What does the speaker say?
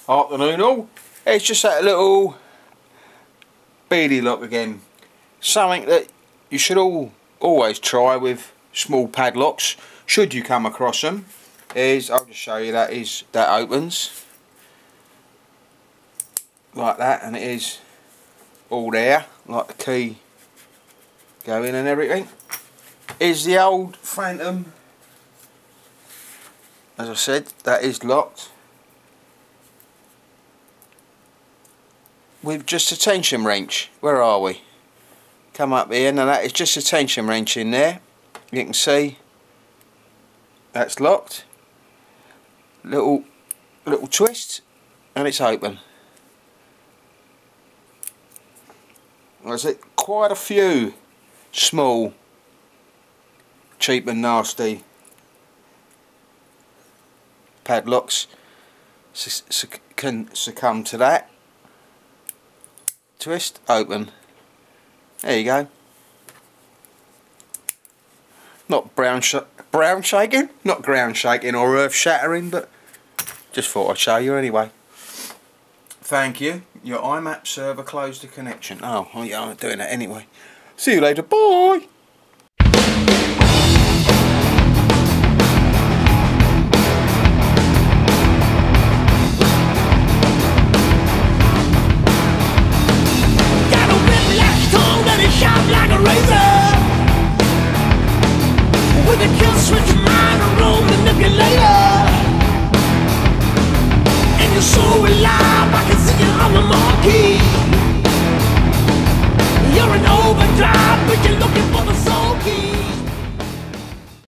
Afternoon all. It's just that little Bedi lock again. Something that you should always try with small padlocks, should you come across them, is, I'll just show you, that opens like that, and it is all there, like the key go in and everything. Is the old Phantom, as I said, that is locked with just a tension wrench. Where are we? Come up here, and that is just a tension wrench in there. You can see that's locked. Little twist and it's open. There's quite a few small, cheap and nasty padlocks can succumb to that. Twist, open. There you go. Not ground shaking, not ground shaking or earth shattering, but just thought I'd show you anyway. Thank you. Your IMAP server closed the connection. Oh, yeah, I'm doing that anyway. See you later. Bye.